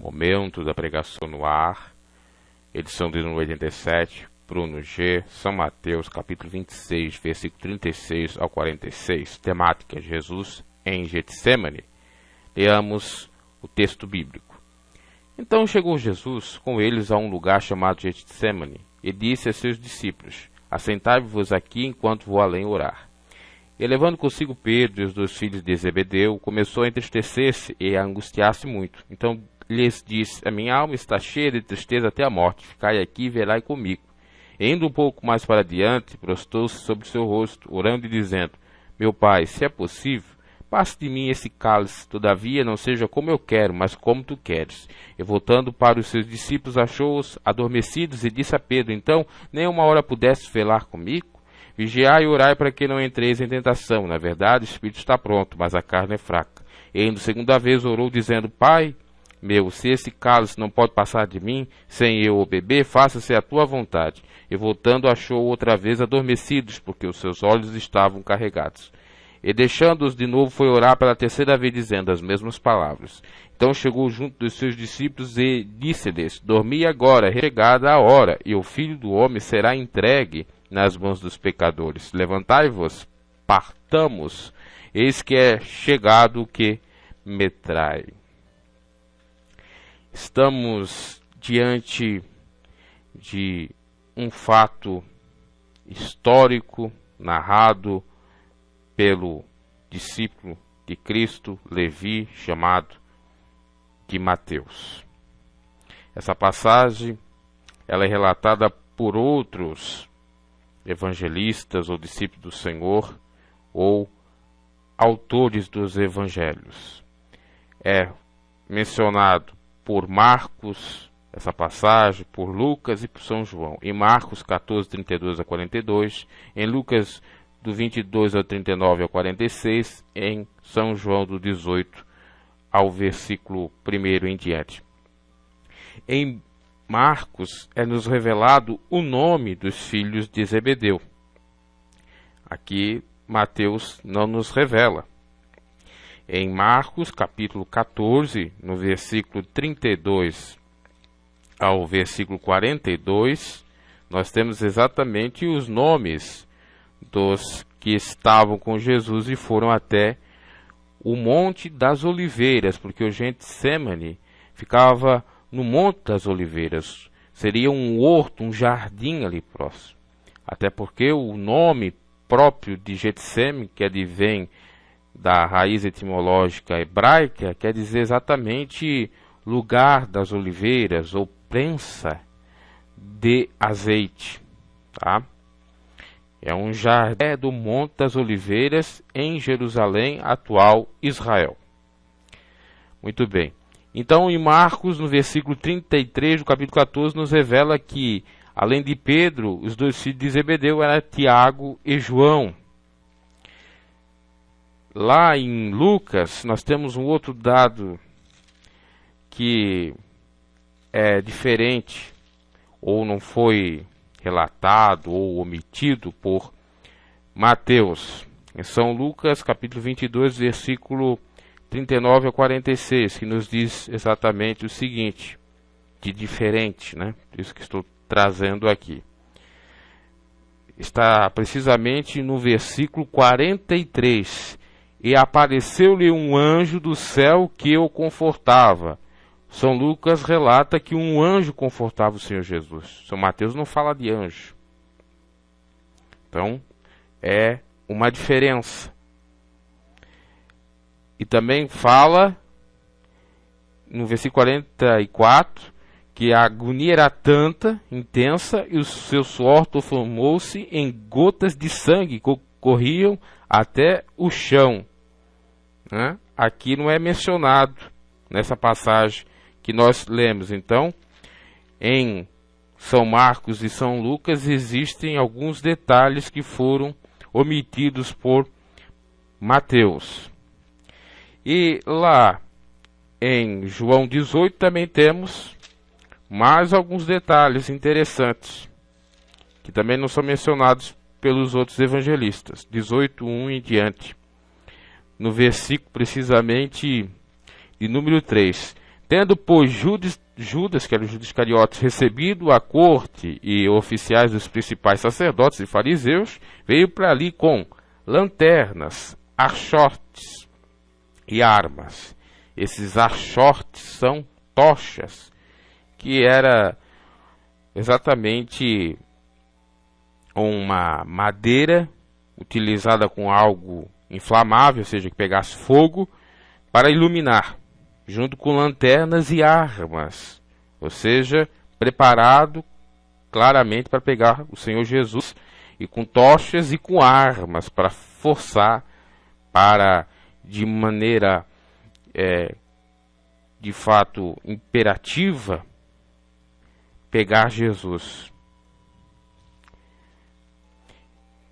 Momento da pregação no ar, edição de número 87, Bruno G, São Mateus, capítulo 26, versículo 36 ao 46, temática Jesus em Getsemane. Leamos o texto bíblico. Então chegou Jesus com eles a um lugar chamado Getsemane e disse a seus discípulos: Assentai-vos aqui enquanto vou além orar. E levando consigo Pedro e os dois filhos de Zebedeu, começou a entristecer-se e a angustiar-se muito. Então lhes disse: A minha alma está cheia de tristeza até a morte. Ficai aqui e velai comigo. E indo um pouco mais para diante, prostou-se sobre o seu rosto, orando e dizendo: Meu Pai, se é possível, passe de mim esse cálice, todavia não seja como eu quero, mas como tu queres. E voltando para os seus discípulos, achou-os adormecidos e disse a Pedro: Então, nem uma hora pudeste velar comigo? Vigiai e orai para que não entreis em tentação. Na verdade, o espírito está pronto, mas a carne é fraca. E indo segunda vez orou, dizendo: Pai meu, se esse cálice não pode passar de mim, sem eu o beber, faça-se a tua vontade. E voltando achou outra vez adormecidos, porque os seus olhos estavam carregados. E deixando-os de novo foi orar pela terceira vez, dizendo as mesmas palavras. Então chegou junto dos seus discípulos e disse-lhes: Dormi agora, chegada a hora, e o Filho do Homem será entregue nas mãos dos pecadores. Levantai-vos, partamos, eis que é chegado o que me trai. Estamos diante de um fato histórico narrado pelo discípulo de Cristo, Levi, chamado de Mateus. Essa passagem ela é relatada por outros evangelistas ou discípulos do Senhor ou autores dos evangelhos. É mencionado por Marcos, essa passagem, por Lucas e por São João. Em Marcos 14, 32 a 42, em Lucas do 22 ao 39 ao 46, em São João do 18 ao versículo 1 em diante. Em Marcos é-nos revelado o nome dos filhos de Zebedeu. Aqui Mateus não nos revela. Em Marcos, capítulo 14, no versículo 32 ao versículo 42, nós temos exatamente os nomes dos que estavam com Jesus e foram até o Monte das Oliveiras, porque o Getsemane ficava no Monte das Oliveiras. Seria um horto, um jardim ali próximo. Até porque o nome próprio de Getsemane, que advém da raiz etimológica hebraica, quer dizer exatamente lugar das oliveiras ou prensa de azeite, tá? É um jardim do Monte das Oliveiras em Jerusalém, atual Israel. Muito bem. Então, em Marcos, no versículo 33 do capítulo 14, nos revela que, além de Pedro, os dois filhos de Zebedeu eram Tiago e João. Lá em Lucas, nós temos um outro dado que é diferente, ou não foi relatado, ou omitido por Mateus. Em São Lucas, capítulo 22, versículo 39 a 46, que nos diz exatamente o seguinte, de diferente, né? Isso que estou trazendo aqui. Está precisamente no versículo 43. E apareceu-lhe um anjo do céu que o confortava. São Lucas relata que um anjo confortava o Senhor Jesus. São Mateus não fala de anjo. Então, é uma diferença. E também fala, no versículo 44, que a agonia era tanta, intensa, e o seu suor transformou-se em gotas de sangue que corriam até o chão. Aqui não é mencionado nessa passagem que nós lemos. Então, em São Marcos e São Lucas existem alguns detalhes que foram omitidos por Mateus. E lá em João 18 também temos mais alguns detalhes interessantes que também não são mencionados pelos outros evangelistas. 18:1 em diante. No versículo precisamente de número 3. Tendo, pois, Judas, que era o Judas Iscariotes, recebido a corte e oficiais dos principais sacerdotes e fariseus, veio para ali com lanternas, archotes e armas. Esses archotes são tochas, que era exatamente uma madeira utilizada com algo inflamável, ou seja, que pegasse fogo, para iluminar, junto com lanternas e armas, ou seja, preparado claramente para pegar o Senhor Jesus, e com tochas e com armas para forçar, para de maneira de fato imperativa, pegar Jesus.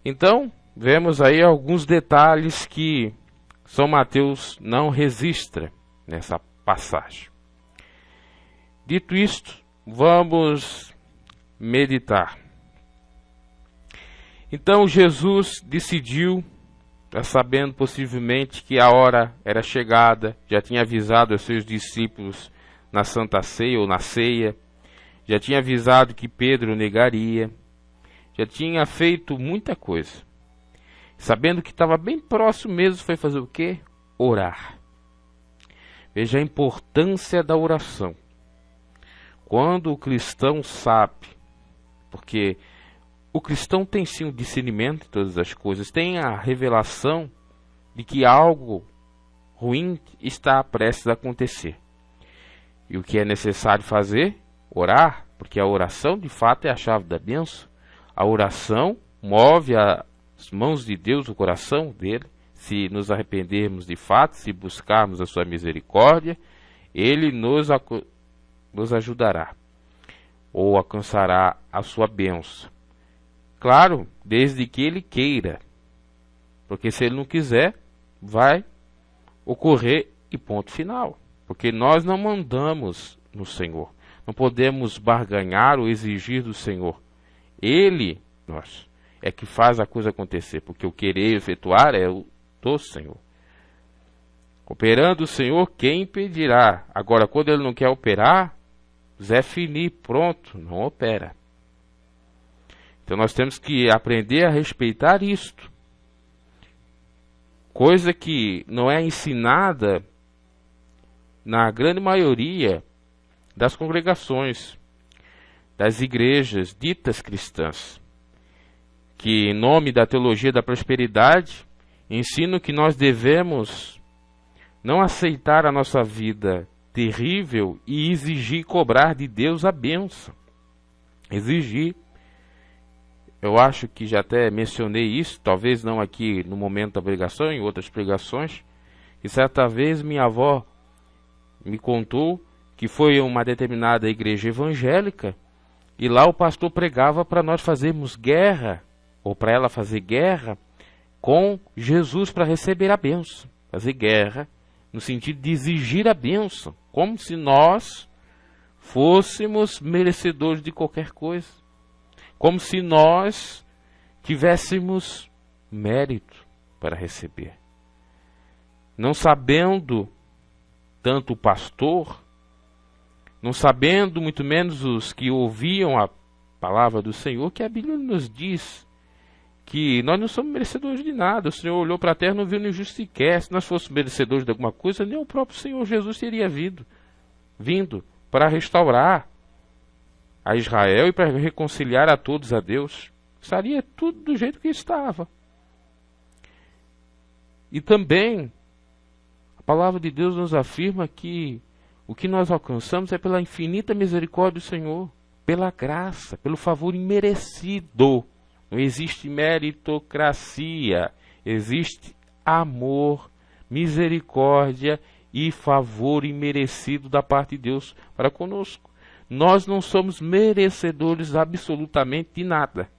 Então, vemos aí alguns detalhes que São Mateus não registra nessa passagem. Dito isto, vamos meditar. Então Jesus decidiu, sabendo possivelmente que a hora era chegada, já tinha avisado aos seus discípulos na Santa Ceia ou na ceia, já tinha avisado que Pedro negaria, já tinha feito muita coisa. Sabendo que estava bem próximo mesmo, foi fazer o quê? Orar. Veja a importância da oração. Quando o cristão sabe, porque o cristão tem sim o discernimento de todas as coisas, tem a revelação de que algo ruim está prestes a acontecer. E o que é necessário fazer? Orar, porque a oração de fato é a chave da bênção. A oração move as mãos de Deus, o coração dele. Se nos arrependermos de fato, se buscarmos a sua misericórdia, ele nos ajudará, ou alcançará a sua bênção. Claro, desde que ele queira, porque se ele não quiser, vai ocorrer e ponto final. Porque nós não mandamos no Senhor, não podemos barganhar ou exigir do Senhor. Ele, é que faz a coisa acontecer, porque o querer efetuar é o do Senhor. Operando o Senhor, quem impedirá? Agora, quando ele não quer operar, Zé Fini, pronto, não opera. Então nós temos que aprender a respeitar isto. Coisa que não é ensinada na grande maioria das congregações, das igrejas ditas cristãs, que em nome da teologia da prosperidade, ensinam que nós devemos não aceitar a nossa vida terrível e exigir cobrar de Deus a bênção. Exigir. Eu acho que já até mencionei isso, talvez não aqui no momento da pregação, em outras pregações, que certa vez minha avó me contou que foi uma determinada igreja evangélica e lá o pastor pregava para nós fazermos guerra, ou para ela fazer guerra, com Jesus para receber a bênção. Fazer guerra no sentido de exigir a bênção, como se nós fôssemos merecedores de qualquer coisa. Como se nós tivéssemos mérito para receber. Não sabendo tanto o pastor, não sabendo muito menos os que ouviam a palavra do Senhor, que a Bíblia nos diz que nós não somos merecedores de nada. O Senhor olhou para a terra e não viu nem justo sequer. Se nós fôssemos merecedores de alguma coisa, nem o próprio Senhor Jesus teria vindo para restaurar a Israel e para reconciliar a todos a Deus. Estaria tudo do jeito que estava. E também a palavra de Deus nos afirma que o que nós alcançamos é pela infinita misericórdia do Senhor, pela graça, pelo favor imerecido. Não existe meritocracia, existe amor, misericórdia e favor imerecido da parte de Deus para conosco. Nós não somos merecedores absolutamente de nada.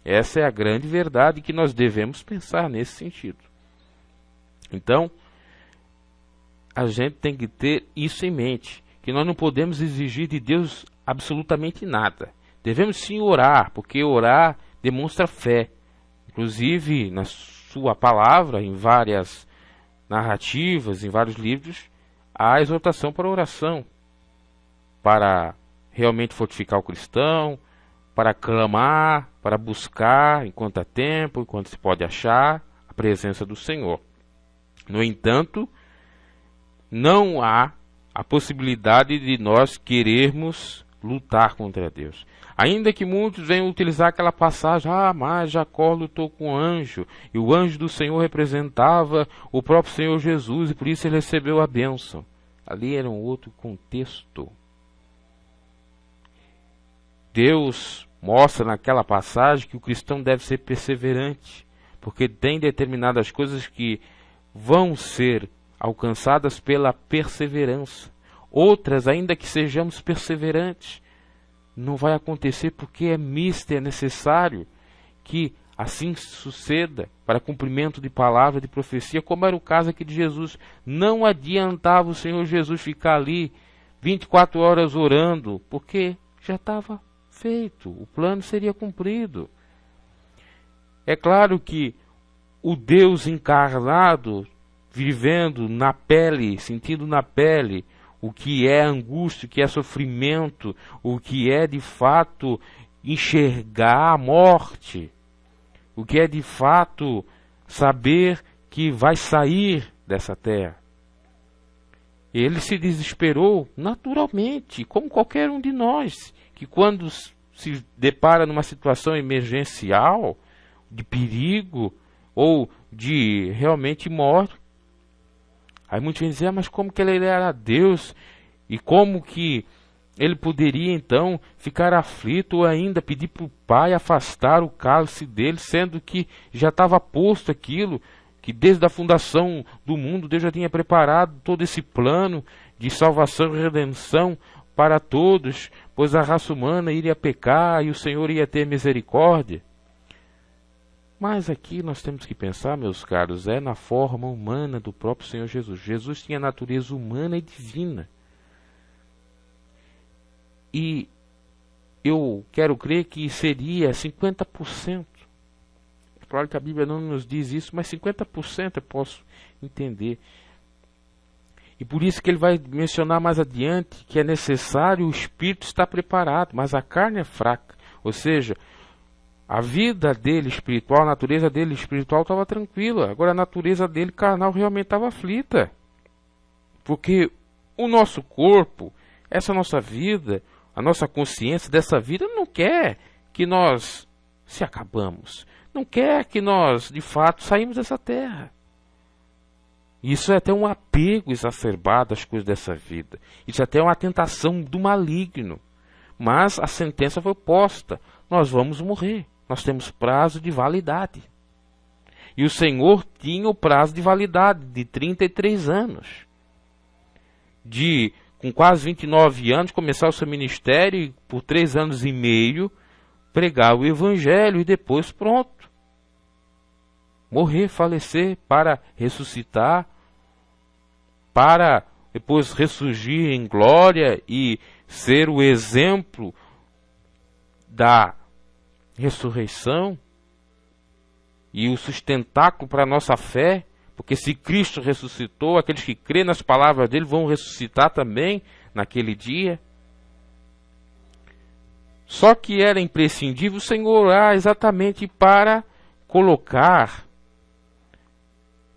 Essa é a grande verdade que nós devemos pensar nesse sentido. Então, a gente tem que ter isso em mente, que nós não podemos exigir de Deus absolutamente nada. Devemos sim orar, porque orar demonstra fé. Inclusive, na sua palavra, em várias narrativas, em vários livros, a exortação para a oração, para realmente fortificar o cristão, para clamar, para buscar, enquanto há tempo, enquanto se pode achar, a presença do Senhor. No entanto, não há a possibilidade de nós querermos lutar contra Deus. Ainda que muitos venham utilizar aquela passagem, mas Jacó lutou com o anjo, e o anjo do Senhor representava o próprio Senhor Jesus, e por isso ele recebeu a bênção. Ali era um outro contexto. Deus mostra naquela passagem que o cristão deve ser perseverante, porque tem determinadas coisas que vão ser alcançadas pela perseverança. Outras, ainda que sejamos perseverantes, não vai acontecer porque é necessário que assim suceda para cumprimento de palavra, de profecia, como era o caso aqui de Jesus. Não adiantava o Senhor Jesus ficar ali 24 horas orando, porque já estava feito, o plano seria cumprido. É claro que o Deus encarnado, vivendo na pele, sentindo na pele o que é angústia, o que é sofrimento, o que é de fato enxergar a morte, o que é de fato saber que vai sair dessa terra. Ele se desesperou naturalmente, como qualquer um de nós, que quando se depara numa situação emergencial, de perigo ou de realmente morte. Aí muitos vão dizer, mas como que ele era Deus? E como que ele poderia então ficar aflito ou ainda pedir para o Pai afastar o cálice dele, sendo que já estava posto aquilo, que desde a fundação do mundo Deus já tinha preparado todo esse plano de salvação e redenção para todos, pois a raça humana iria pecar e o Senhor ia ter misericórdia. Mas aqui nós temos que pensar, meus caros, é na forma humana do próprio Senhor Jesus. Jesus tinha natureza humana e divina. E eu quero crer que seria 50%. Claro que a Bíblia não nos diz isso, mas 50% eu posso entender. E por isso que ele vai mencionar mais adiante que é necessário o espírito estar preparado, mas a carne é fraca. Ou seja, a vida dele espiritual, a natureza dele espiritual estava tranquila. Agora a natureza dele carnal realmente estava aflita. Porque o nosso corpo, essa nossa vida, a nossa consciência dessa vida não quer que nós se acabamos. Não quer que nós, de fato, saímos dessa terra. Isso é até um apego exacerbado às coisas dessa vida. Isso é até uma tentação do maligno. Mas a sentença foi posta. Nós vamos morrer. Nós temos prazo de validade. E o Senhor tinha o prazo de validade de 33 anos. Com quase 29 anos, começar o seu ministério e por 3 anos e meio pregar o Evangelho e depois pronto. Morrer, falecer para ressuscitar, para depois ressurgir em glória e ser o exemplo da ressurreição e o sustentáculo para a nossa fé, porque se Cristo ressuscitou, aqueles que crêem nas palavras dele vão ressuscitar também naquele dia. Só que era imprescindível o Senhor orar exatamente para colocar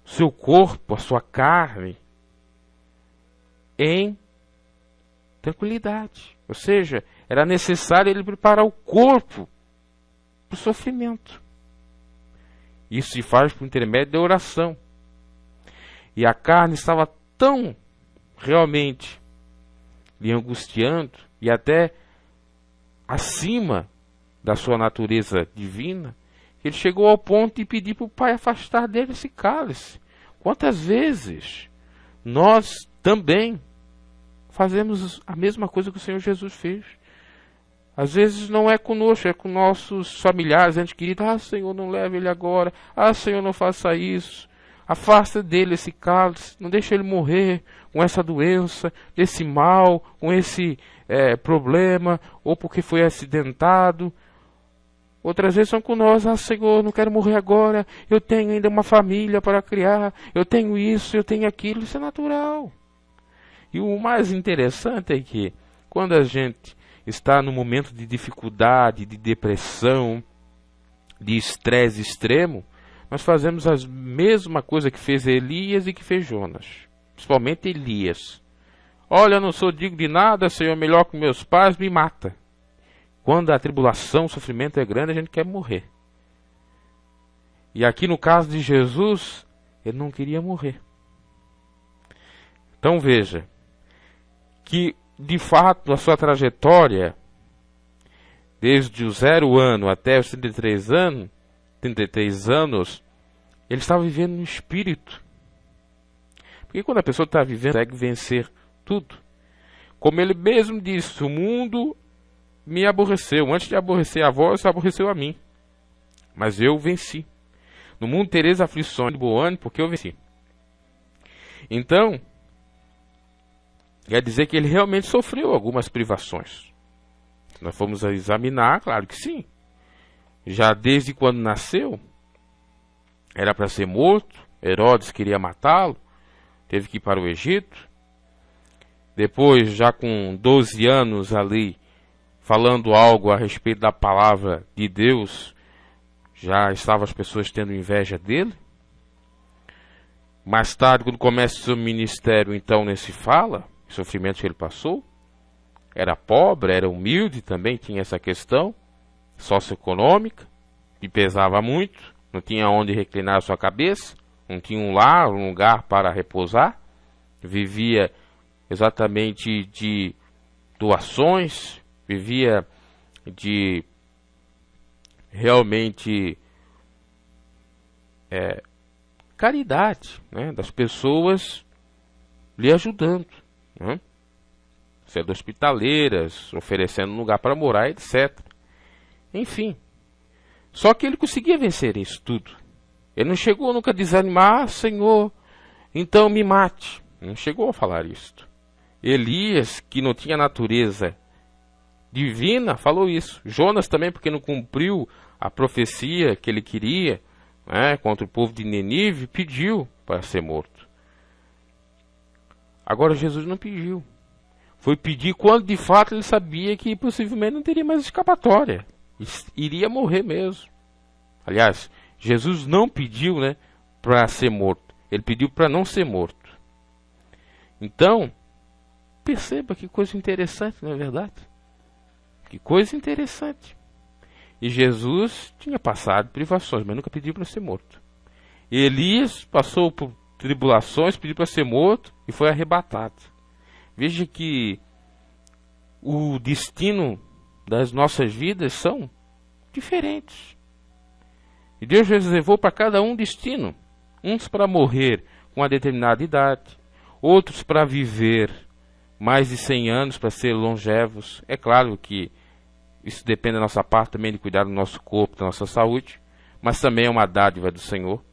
seu corpo, a sua carne, em tranquilidade. Ou seja, era necessário ele preparar o corpo para o sofrimento. Isso se faz por intermédio da oração. E a carne estava tão realmente lhe angustiando e até acima da sua natureza divina, que ele chegou ao ponto de pedir para o Pai afastar dele esse cálice. Quantas vezes nós também fazemos a mesma coisa que o Senhor Jesus fez? Às vezes não é conosco, é com nossos familiares, entes queridos. Senhor, não leve ele agora. Senhor, não faça isso. Afasta dele esse cálice, não deixe ele morrer com essa doença, desse mal, com esse problema, ou porque foi acidentado. Outras vezes são com nós, Senhor, não quero morrer agora, eu tenho ainda uma família para criar, eu tenho isso, eu tenho aquilo, isso é natural. E o mais interessante é que quando a gente está no momento de dificuldade, de depressão, de estresse extremo, nós fazemos a mesma coisa que fez Elias e que fez Jonas. Principalmente Elias. Olha, eu não sou digno de nada, Senhor, melhor que meus pais, me mata. Quando a tribulação, o sofrimento é grande, a gente quer morrer. E aqui no caso de Jesus, ele não queria morrer. Então veja, que de fato a sua trajetória, desde o 0 ano até os 33 anos, ele estava vivendo no espírito. Porque quando a pessoa está vivendo, consegue vencer tudo. Como ele mesmo disse, o mundo me aborreceu. Antes de aborrecer a vós, aborreceu a mim. Mas eu venci. No mundo tereis aflições de bom ânimo, porque eu venci. Então, quer dizer que ele realmente sofreu algumas privações. Se nós formos examinar, claro que sim. Já desde quando nasceu, era para ser morto. Herodes queria matá-lo, teve que ir para o Egito. Depois, já com 12 anos ali, falando algo a respeito da palavra de Deus, já estavam as pessoas tendo inveja dele. Mais tarde, quando começa o seu ministério, então, nesse fala, o sofrimento que ele passou. Era pobre, era humilde também, tinha essa questão socioeconômica, que pesava muito, não tinha onde reclinar a sua cabeça, não tinha um lar, um lugar para repousar, vivia exatamente de doações, vivia de realmente caridade, né, das pessoas lhe ajudando, né, sendo hospitaleiras, oferecendo um lugar para morar, etc. Enfim, só que ele conseguia vencer isso tudo. Ele não chegou nunca a desanimar, Senhor, então me mate. Não chegou a falar isto. Elias, que não tinha natureza divina, falou isso. Jonas também, porque não cumpriu a profecia que ele queria, né, contra o povo de Nínive, pediu para ser morto. Agora Jesus não pediu. Foi pedir quando de fato ele sabia que possivelmente não teria mais escapatória. Iria morrer mesmo. Aliás, Jesus não pediu, né, para ser morto. Ele pediu para não ser morto. Então, perceba que coisa interessante, não é verdade? Que coisa interessante. E Jesus tinha passado privações, mas nunca pediu para ser morto. E Elias passou por tribulações, pediu para ser morto e foi arrebatado. Veja que o destino das nossas vidas são diferentes. E Deus reservou para cada um destino. Uns para morrer com uma determinada idade, outros para viver mais de 100 anos, para ser longevos. É claro que isso depende da nossa parte também, de cuidar do nosso corpo, da nossa saúde, mas também é uma dádiva do Senhor.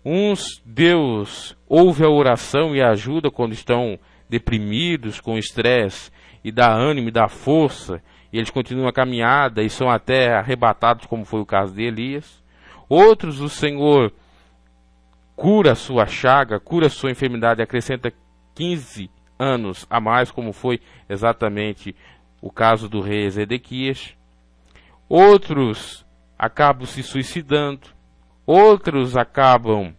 Uns, Deus ouve a oração e a ajuda quando estão deprimidos, com estresse, e dá ânimo e dá força, e eles continuam a caminhada e são até arrebatados, como foi o caso de Elias. Outros, o Senhor cura a sua chaga, cura a sua enfermidade, acrescenta 15 anos a mais, como foi exatamente o caso do rei Ezequias. Outros acabam se suicidando. Outros acabam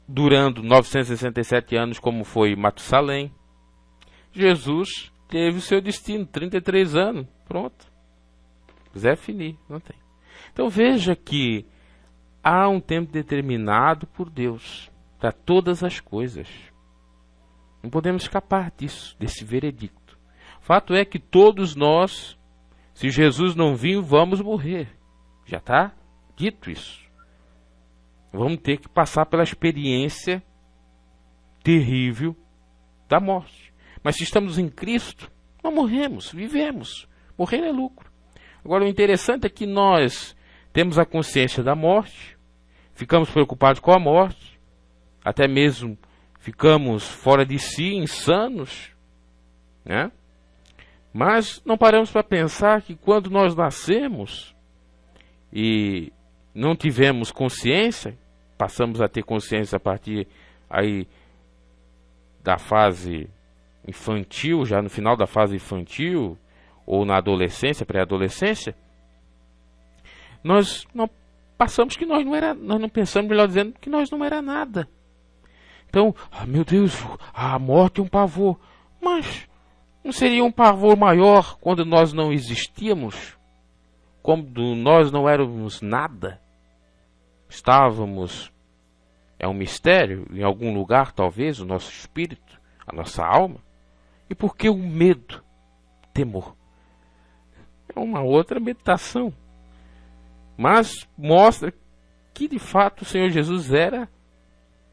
durando 967 anos, como foi Matusalém. Jesus teve o seu destino, 33 anos. Pronto. Zé Fini, não tem. Então veja que há um tempo determinado por Deus para todas as coisas. Não podemos escapar disso, desse veredicto. Fato é que todos nós, se Jesus não vir, vamos morrer. Já está dito isso. Vamos ter que passar pela experiência terrível da morte. Mas se estamos em Cristo, não morremos, vivemos. Morrer é lucro. Agora, o interessante é que nós temos a consciência da morte, ficamos preocupados com a morte, até mesmo ficamos fora de si, insanos, né? Mas não paramos para pensar que quando nós nascemos e não tivemos consciência, passamos a ter consciência a partir aí da fase infantil, já no final da fase infantil, ou na adolescência, pré-adolescência, nós não passamos que nós não pensamos, melhor dizendo, que nós não era nada. Então, meu Deus, a morte é um pavor. Mas não seria um pavor maior quando nós não existíamos? Quando nós não éramos nada? Estávamos, é um mistério, em algum lugar talvez, o nosso espírito, a nossa alma. E por que o medo, temor? É uma outra meditação. Mas mostra que de fato o Senhor Jesus era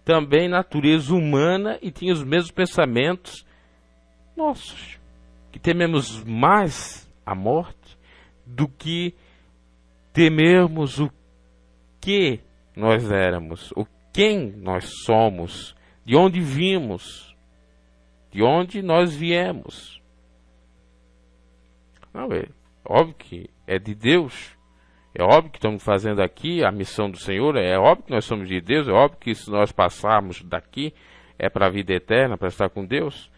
também natureza humana e tinha os mesmos pensamentos nossos. Que tememos mais a morte do que temermos o que nós éramos, o quem nós somos, de onde vimos, de onde nós viemos. Não, é óbvio que é de Deus. É óbvio que estamos fazendo aqui a missão do Senhor, é óbvio que nós somos de Deus, é óbvio que se nós passarmos daqui é para a vida eterna, para estar com Deus.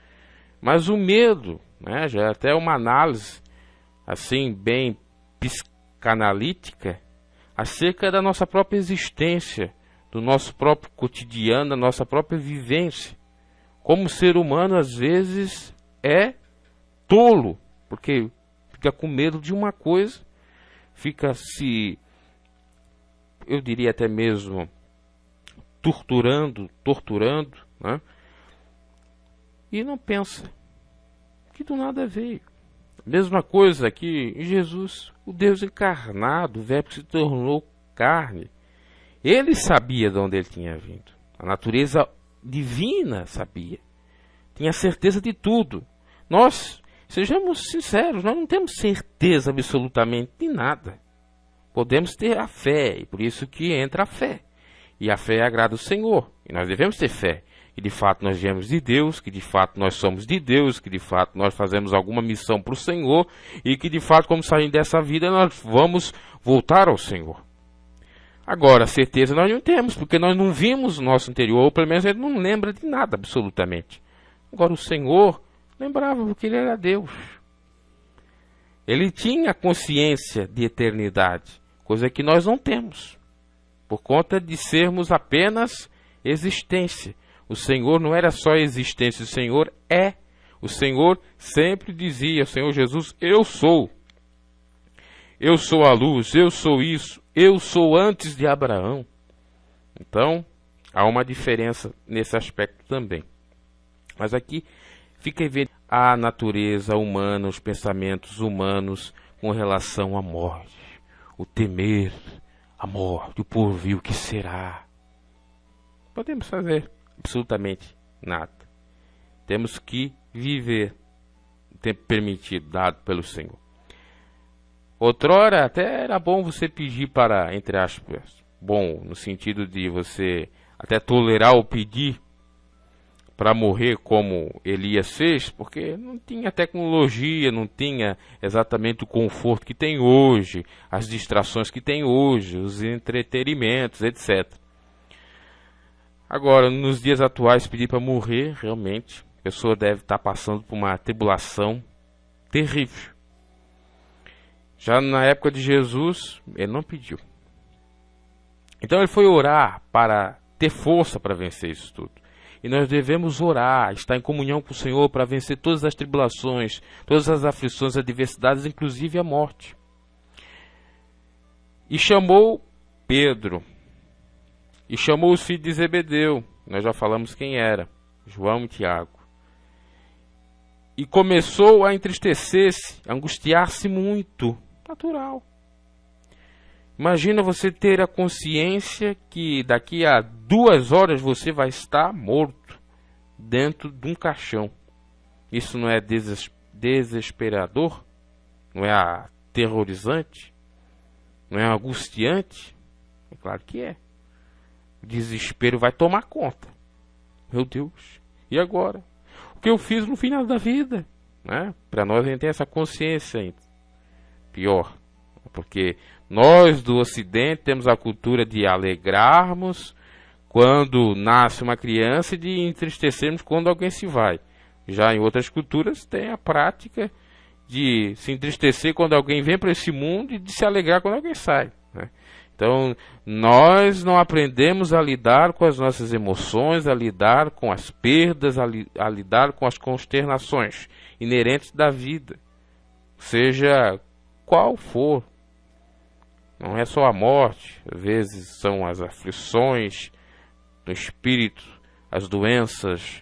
Mas o medo, né, já é até uma análise assim bem psicanalítica acerca da nossa própria existência, do nosso próprio cotidiano, da nossa própria vivência. Como o ser humano às vezes é tolo, porque fica com medo de uma coisa, fica eu diria até mesmo, torturando, né? E não pensa que do nada veio. Mesma coisa aqui em Jesus, o Deus encarnado, o Verbo que se tornou carne. Ele sabia de onde ele tinha vindo. A natureza divina sabia. Tinha certeza de tudo. Nós, sejamos sinceros, nós não temos certeza absolutamente de nada. Podemos ter a fé, e por isso que entra a fé. E a fé agrada o Senhor. E nós devemos ter fé. Que de fato nós viemos de Deus, que de fato nós somos de Deus, que de fato nós fazemos alguma missão para o Senhor, e que de fato, como saímos dessa vida, nós vamos voltar ao Senhor. Agora, certeza nós não temos, porque nós não vimos o nosso interior, ou pelo menos ele não lembra de nada absolutamente. Agora o Senhor lembrava, porque ele era Deus. Ele tinha consciência de eternidade, coisa que nós não temos, por conta de sermos apenas existência. O Senhor não era só existência, o Senhor é. O Senhor sempre dizia, o Senhor Jesus, eu sou. Eu sou a luz, eu sou isso, eu sou antes de Abraão. Então, há uma diferença nesse aspecto também. Mas aqui fica evidente a natureza humana, os pensamentos humanos com relação à morte. O temer a morte, o porvir, o que será. Podemos fazer absolutamente nada. Temos que viver o tempo permitido, dado pelo Senhor. Outrora até era bom você pedir para, entre aspas, bom, no sentido de você até tolerar ou pedir para morrer como Elias fez, porque não tinha tecnologia, não tinha exatamente o conforto que tem hoje, as distrações que tem hoje, os entretenimentos, etc. Agora, nos dias atuais, pedir para morrer, realmente, a pessoa deve estar passando por uma tribulação terrível. Já na época de Jesus, ele não pediu. Então ele foi orar para ter força para vencer isso tudo. E nós devemos orar, estar em comunhão com o Senhor para vencer todas as tribulações, todas as aflições, adversidades, inclusive a morte. E chamou Pedro. E chamou os filhos de Zebedeu. Nós já falamos quem era. João e Tiago. E começou a entristecer-se, a angustiar-se muito. Natural. Imagina você ter a consciência que daqui a 2 horas você vai estar morto dentro de um caixão. Isso não é desesperador? Não é aterrorizante? Não é angustiante? É claro que é. O desespero vai tomar conta. Meu Deus, e agora? O que eu fiz no final da vida? Né? Para nós a gente tem essa consciência ainda. Pior, porque nós do Ocidente temos a cultura de alegrarmos quando nasce uma criança e de entristecermos quando alguém se vai. Já em outras culturas tem a prática de se entristecer quando alguém vem para esse mundo e de se alegrar quando alguém sai, né? Então, nós não aprendemos a lidar com as nossas emoções, a lidar com as perdas, a lidar com as consternações inerentes da vida, seja qual for. Não é só a morte, às vezes são as aflições do espírito, as doenças,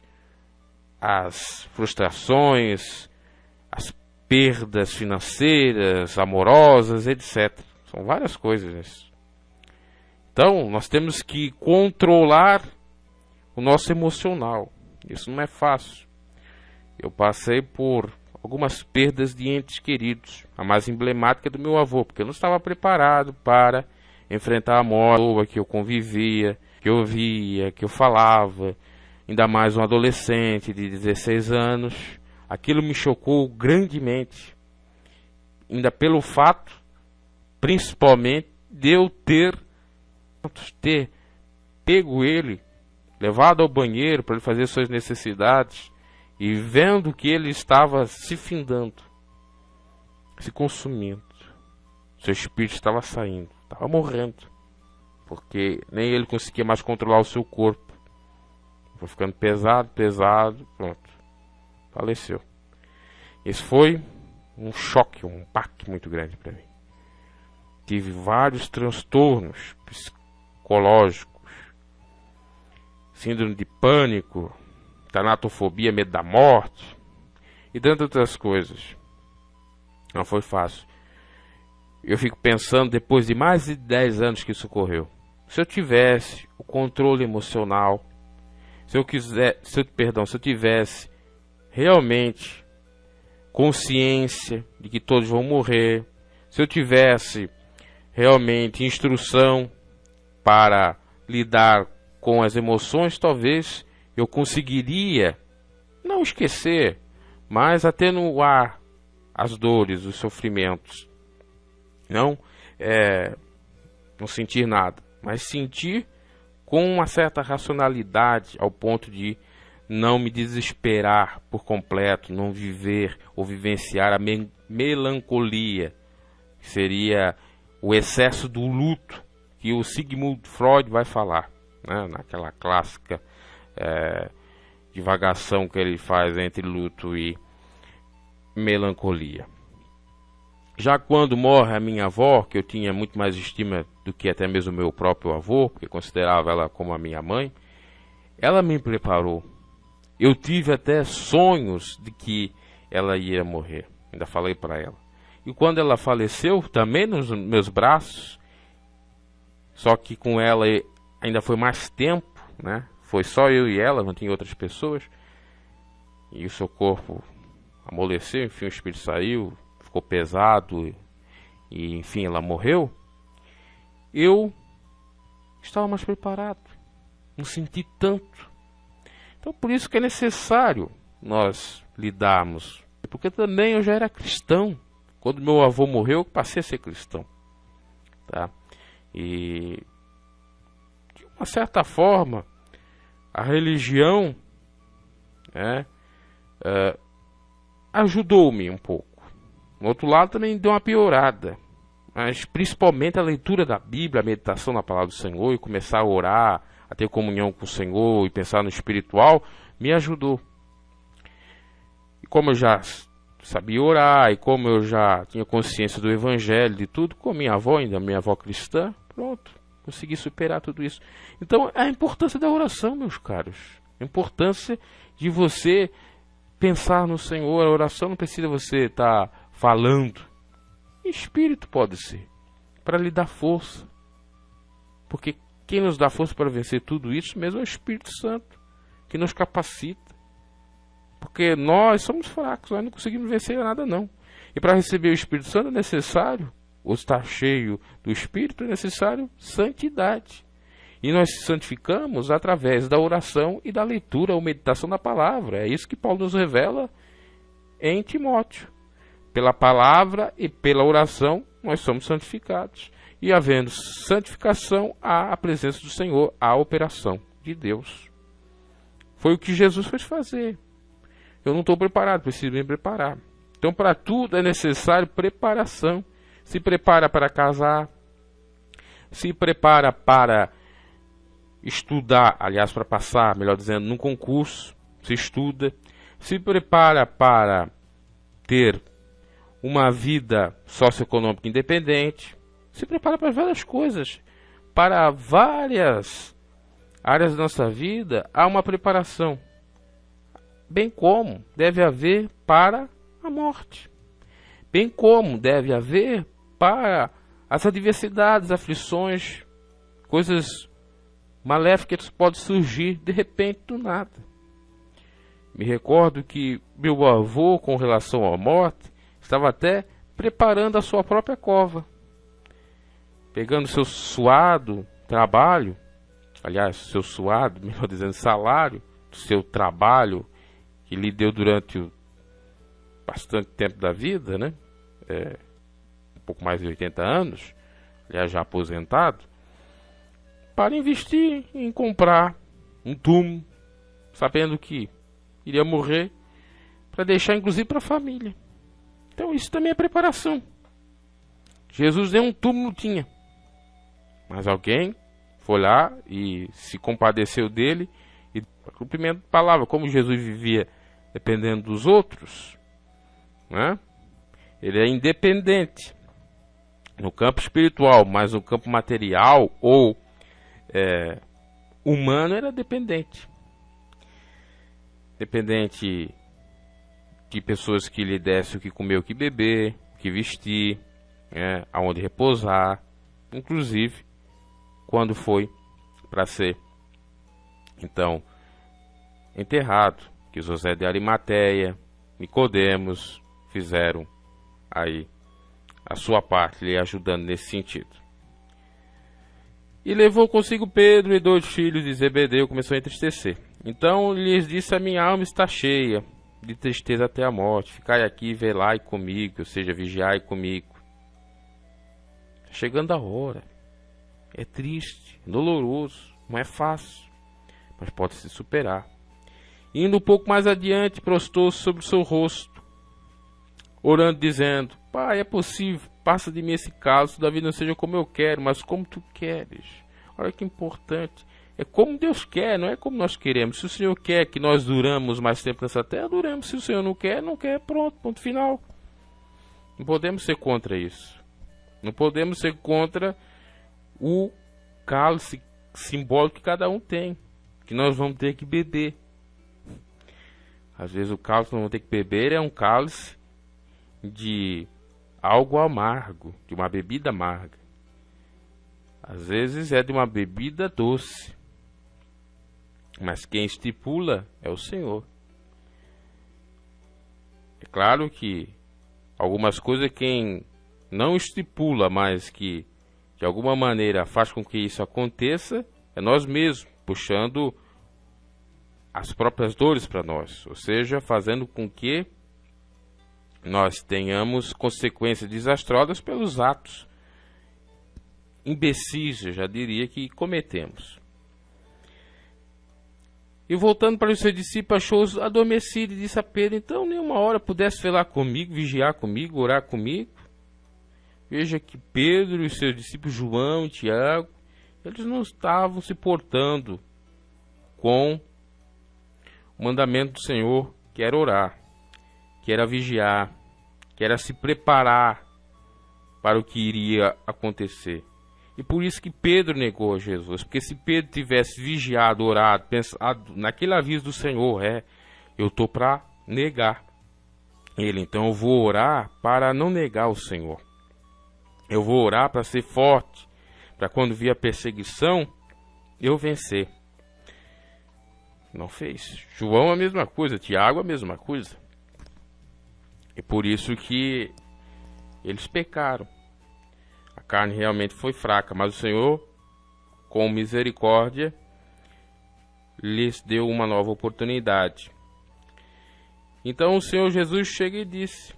as frustrações, as perdas financeiras, amorosas, etc. São várias coisas. Então, nós temos que controlar o nosso emocional. Isso não é fácil. Eu passei por algumas perdas de entes queridos. A mais emblemática é do meu avô, porque eu não estava preparado para enfrentar a morte que eu convivia, que eu via, que eu falava. Ainda mais um adolescente de 16 anos. Aquilo me chocou grandemente. Ainda pelo fato, principalmente, de eu ter pego ele, levado ao banheiro para ele fazer suas necessidades e vendo que ele estava se findando, se consumindo, seu espírito estava saindo, estava morrendo, porque nem ele conseguia mais controlar o seu corpo, foi ficando pesado, pronto, faleceu. Esse foi um choque, um impacto muito grande para mim. Tive vários transtornos psicológicos, síndrome de pânico, tanatofobia, medo da morte e tantas outras coisas. Não foi fácil. Eu fico pensando, depois de mais de 10 anos que isso ocorreu, se eu tivesse o controle emocional, se eu tivesse realmente consciência de que todos vão morrer, se eu tivesse realmente instrução para lidar com as emoções, talvez eu conseguiria não esquecer, mas atenuar as dores, os sofrimentos. Não sentir nada, mas sentir com uma certa racionalidade ao ponto de não me desesperar por completo, não viver ou vivenciar a melancolia, que seria o excesso do luto que o Sigmund Freud vai falar, né? Naquela clássica divagação que ele faz entre luto e melancolia. Já quando morre a minha avó, que eu tinha muito mais estima do que até mesmo o meu próprio avô, porque considerava ela como a minha mãe, ela me preparou. Eu tive até sonhos de que ela ia morrer, ainda falei para ela. E quando ela faleceu, também nos meus braços, só que com ela ainda foi mais tempo, né? Foi só eu e ela, não tinha outras pessoas, e o seu corpo amoleceu, enfim, o espírito saiu, ficou pesado, e enfim, ela morreu. Eu estava mais preparado, não senti tanto. Então por isso que é necessário nós lidarmos, porque também eu já era cristão. Quando meu avô morreu, eu passei a ser cristão, tá? E de uma certa forma, a religião, né, ajudou-me um pouco. No outro lado também deu uma piorada, mas principalmente a leitura da Bíblia, a meditação na palavra do Senhor e começar a orar, a ter comunhão com o Senhor e pensar no espiritual, me ajudou. E como eu já sabia orar, e como eu já tinha consciência do Evangelho, de tudo, com minha avó, ainda minha avó cristã, pronto, consegui superar tudo isso. Então, a importância da oração, meus caros, a importância de você pensar no Senhor. A oração não precisa você estar falando, espírito pode ser, para lhe dar força, porque quem nos dá força para vencer tudo isso mesmo é o Espírito Santo, que nos capacita. Porque nós somos fracos, nós não conseguimos vencer nada não. E para receber o Espírito Santo é necessário, ou estar cheio do Espírito, é necessário santidade. E nós se santificamos através da oração e da leitura ou meditação da palavra. É isso que Paulo nos revela em Timóteo. Pela palavra e pela oração nós somos santificados. E havendo santificação, há a presença do Senhor, há a operação de Deus. Foi o que Jesus foi fazer. Eu não estou preparado, preciso me preparar. Então, para tudo é necessário preparação. Se prepara para casar, se prepara para estudar, aliás, para passar, melhor dizendo, num concurso, se estuda, se prepara para ter uma vida socioeconômica independente, se prepara para várias coisas, para várias áreas da nossa vida, há uma preparação, bem como deve haver para a morte, bem como deve haver para as adversidades, aflições, coisas maléficas que podem surgir de repente do nada. Me recordo que meu avô, com relação à morte, estava até preparando a sua própria cova, pegando seu suado trabalho, aliás, seu suado, melhor dizendo, salário, do seu trabalho que lhe deu durante bastante tempo da vida, né? Um pouco mais de 80 anos, aliás, já aposentado, para investir em comprar um túmulo, sabendo que iria morrer, para deixar inclusive para a família. Então isso também é preparação. Jesus nem um túmulo tinha, mas alguém foi lá e se compadeceu dele e cumprimento a palavra. Como Jesus vivia dependendo dos outros, né? Ele é independente no campo espiritual, mas no campo material ou humano era dependente. Dependente de pessoas que lhe dessem o que comer, o que beber, o que vestir, aonde repousar, inclusive quando foi para ser então enterrado, que José de Arimateia, Nicodemos fizeram aí a sua parte, lhe ajudando nesse sentido. E levou consigo Pedro e 2 filhos de Zebedeu, começou a entristecer. Então lhes disse: a minha alma está cheia de tristeza até a morte, ficai aqui e velai comigo, ou seja, vigiai comigo. Chegando a hora, é triste, doloroso, não é fácil, mas pode se superar. Indo um pouco mais adiante, prostou-se sobre o seu rosto, orando, dizendo: Pai, é possível, passa de mim esse cálice, da vida não seja como eu quero, mas como tu queres. Olha que importante. É como Deus quer, não é como nós queremos. Se o Senhor quer que nós duramos mais tempo nessa terra, duramos. Se o Senhor não quer, não quer, pronto, ponto final. Não podemos ser contra isso. Não podemos ser contra o cálice simbólico que cada um tem, que nós vamos ter que beber. Às vezes o cálice que nós vamos ter que beber é um cálice de algo amargo, de uma bebida amarga. Às vezes é de uma bebida doce. Mas quem estipula é o Senhor. É claro que algumas coisas quem não estipula, mas que de alguma maneira faz com que isso aconteça, é nós mesmos, puxando as próprias dores para nós. Ou seja, fazendo com que nós tenhamos consequências desastrosas pelos atos imbecis, eu já diria, que cometemos. E voltando para os seus discípulos, achou-os adormecidos e disse a Pedro: então nenhuma hora pudesse velar comigo, vigiar comigo, orar comigo? Veja que Pedro e os seus discípulos João e Tiago, eles não estavam se portando com o mandamento do Senhor, que era orar, que era vigiar, que era se preparar para o que iria acontecer. E por isso que Pedro negou a Jesus, porque se Pedro tivesse vigiado, orado, pensado naquele aviso do Senhor, eu estou para negar ele, então eu vou orar para não negar o Senhor. Eu vou orar para ser forte, para quando vir a perseguição, eu vencer. Não fez. João a mesma coisa, Tiago a mesma coisa. E por isso que eles pecaram. A carne realmente foi fraca, mas o Senhor, com misericórdia, lhes deu uma nova oportunidade. Então o Senhor Jesus chega e disse: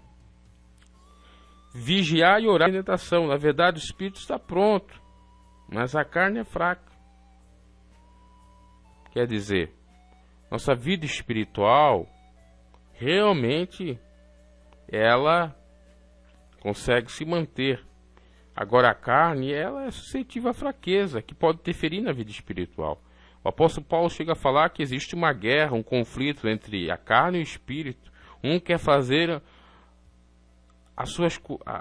vigiar e orar em tentação. Na verdade, o espírito está pronto, mas a carne é fraca. Quer dizer, nossa vida espiritual realmente ela consegue se manter. Agora a carne, ela é suscetível à fraqueza, que pode interferir na vida espiritual. O apóstolo Paulo chega a falar que existe uma guerra, um conflito entre a carne e o espírito. Um quer fazer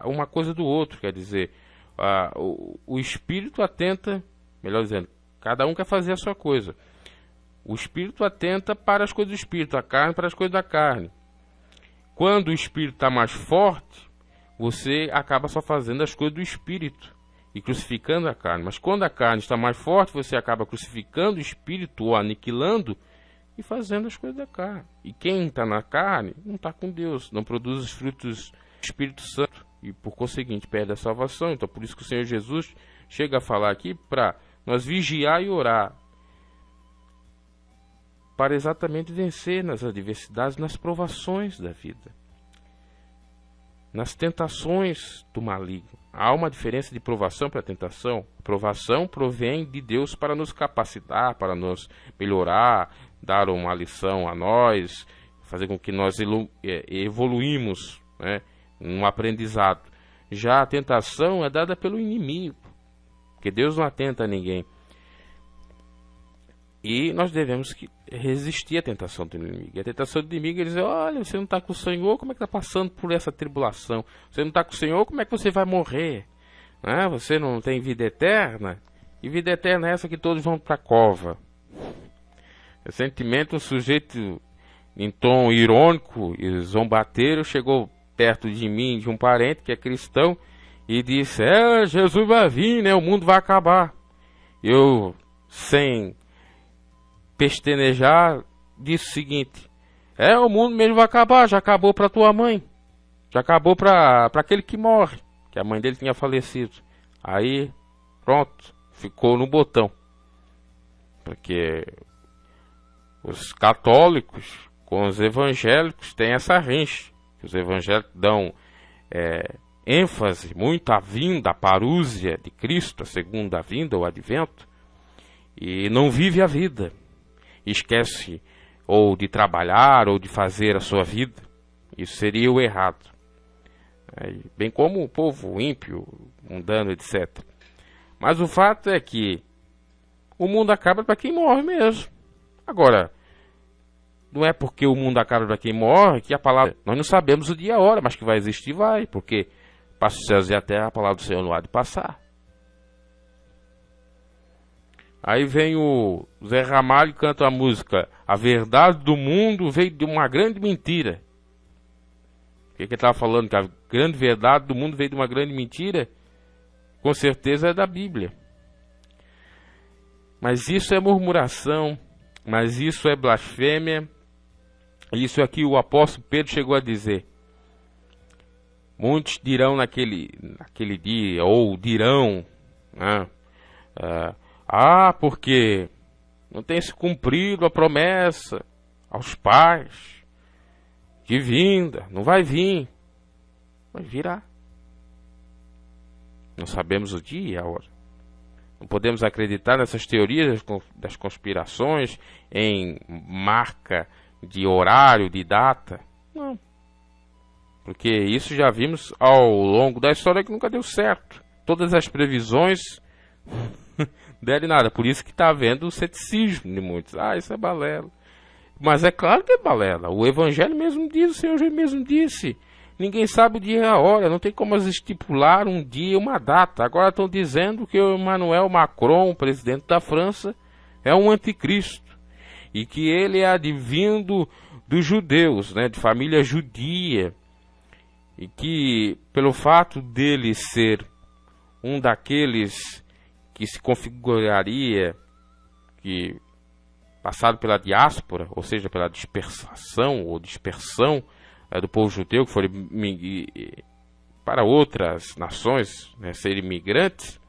uma coisa do outro, quer dizer, o espírito atenta, melhor dizendo, cada um quer fazer a sua coisa. O espírito atenta para as coisas do espírito, a carne para as coisas da carne. Quando o espírito está mais forte, você acaba só fazendo as coisas do espírito e crucificando a carne. Mas quando a carne está mais forte, você acaba crucificando o espírito ou aniquilando e fazendo as coisas da carne. E quem está na carne não está com Deus, não produz os frutos do Espírito Santo e, por conseguinte, perde a salvação. Então, por isso que o Senhor Jesus chega a falar aqui para nós vigiar e orar, para exatamente vencer nas adversidades, nas provações da vida, nas tentações do maligno. Há uma diferença de provação para tentação. A provação provém de Deus para nos capacitar, para nos melhorar, dar uma lição a nós, fazer com que nós evoluímos, né, num aprendizado. Já a tentação é dada pelo inimigo, porque Deus não atenta a ninguém. E nós devemos resistir à tentação do inimigo. E a tentação do inimigo é dizer: olha, você não está com o Senhor, como é que está passando por essa tribulação? Você não está com o Senhor, como é que você vai morrer? Né? Você não tem vida eterna? E vida eterna é essa que todos vão para a cova. Recentemente, um sujeito em tom irônico e zombateiro chegou perto de mim, de um parente que é cristão, e disse: Jesus vai vir, né? O mundo vai acabar. Eu, sem pestanejar, disse o seguinte: o mundo mesmo vai acabar, já acabou para tua mãe, já acabou para aquele que morre, que a mãe dele tinha falecido. Aí, pronto, ficou no botão, porque os católicos com os evangélicos têm essa rincha. Os evangélicos dão ênfase muito à vinda, à parúzia de Cristo, a segunda vinda, o advento, e não vive a vida. Esquece ou de trabalhar ou de fazer a sua vida. Isso seria o errado. Bem como o povo ímpio, mundano, etc. Mas o fato é que o mundo acaba para quem morre mesmo. Agora, não é porque o mundo acaba para quem morre que a palavra... Nós não sabemos o dia e a hora, mas que vai existir, vai. Porque passa os céus e a terra, a palavra do Senhor não há de passar. Aí vem o Zé Ramalho e canta a música: a verdade do mundo veio de uma grande mentira. O que ele estava falando? Que a grande verdade do mundo veio de uma grande mentira? Com certeza é da Bíblia. Mas isso é murmuração, mas isso é blasfêmia. Isso é que o apóstolo Pedro chegou a dizer. Muitos dirão naquele dia, ou dirão, né, porque não tem se cumprido a promessa aos pais de vinda, não vai vir. Vai virá. Não sabemos o dia e a hora. Não podemos acreditar nessas teorias das conspirações em marca de horário, de data. Não. Porque isso já vimos ao longo da história que nunca deu certo. Todas as previsões deram nada. Por isso que está havendo o ceticismo de muitos. Isso é balela. Mas é claro que é balela. O Evangelho mesmo diz, o Senhor mesmo disse. Ninguém sabe o dia e a hora. Não tem como estipular um dia e uma data. Agora estão dizendo que o Emmanuel Macron, o presidente da França, é um anticristo. E que ele é advindo dos judeus, né, de família judia. E que, pelo fato dele ser um daqueles que se configuraria, que passado pela diáspora, ou seja, pela dispersão do povo judeu, que foram para outras nações, né, serem imigrantes,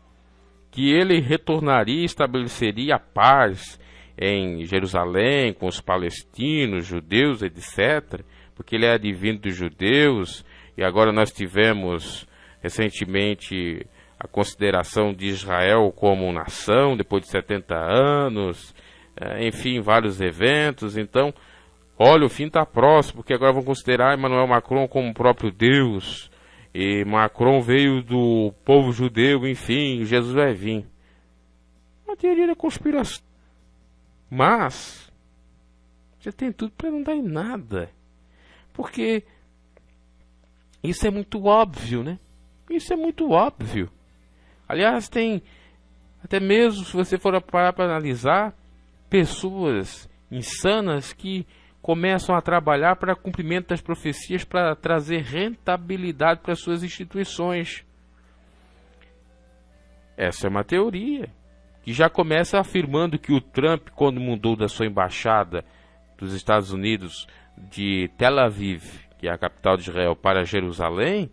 que ele retornaria e estabeleceria a paz em Jerusalém, com os palestinos, judeus, etc., porque ele é advindo dos judeus. E agora nós tivemos recentemente a consideração de Israel como nação, depois de 70 anos, enfim, vários eventos. Então, olha, o fim está próximo, porque agora vão considerar Emmanuel Macron como o próprio Deus, e Macron veio do povo judeu, enfim, Jesus vai vir. Uma teoria da conspiração. Mas, você tem tudo para não dar em nada, porque isso é muito óbvio, né? Isso é muito óbvio. Aliás, tem, até mesmo se você for parar para analisar, pessoas insanas que começam a trabalhar para cumprimento das profecias, para trazer rentabilidade para suas instituições. Essa é uma teoria que já começa afirmando que o Trump, quando mudou da sua embaixada dos Estados Unidos de Tel Aviv, que é a capital de Israel, para Jerusalém,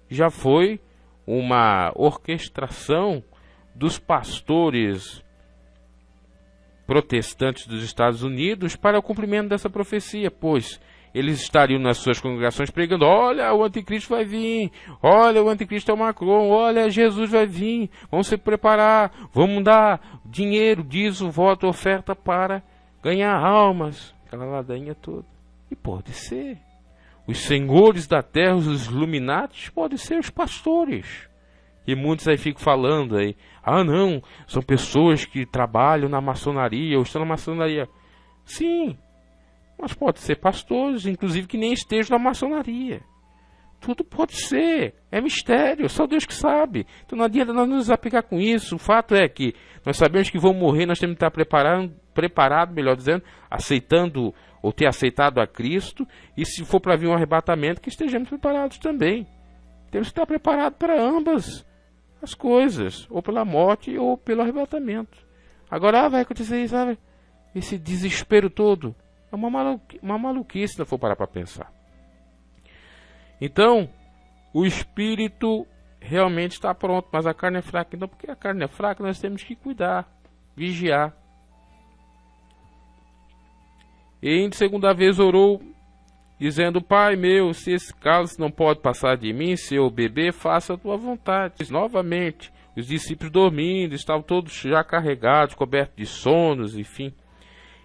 já foi uma orquestração dos pastores protestantes dos Estados Unidos para o cumprimento dessa profecia, pois eles estariam nas suas congregações pregando: olha, o anticristo vai vir, olha, o anticristo é o Macron, olha, Jesus vai vir, vamos se preparar, vamos dar dinheiro, dízimo, voto, oferta para ganhar almas, aquela ladainha toda. E pode ser. Os senhores da terra, os Illuminatis, podem ser os pastores. E muitos aí ficam falando aí: ah não, são pessoas que trabalham na maçonaria ou estão na maçonaria. Sim, mas pode ser pastores, inclusive que nem estejam na maçonaria. Tudo pode ser, é mistério, só Deus que sabe. Então não adianta nós nos apegar com isso. O fato é que nós sabemos que vão morrer, nós temos que estar preparado, melhor dizendo, aceitando ou ter aceitado a Cristo, e se for para vir um arrebatamento, que estejamos preparados também. Temos que estar preparados para ambas as coisas, ou pela morte ou pelo arrebatamento. Agora vai acontecer isso, sabe? Esse desespero todo é uma maluquice, se não for parar para pensar. Então, o espírito realmente está pronto, mas a carne é fraca. Então, porque a carne é fraca, nós temos que cuidar, vigiar. E em segunda vez orou, dizendo: Pai meu, se esse cálice não pode passar de mim, se eu beber, faça a tua vontade. Novamente, os discípulos dormindo, estavam todos já carregados, cobertos de sonos, enfim.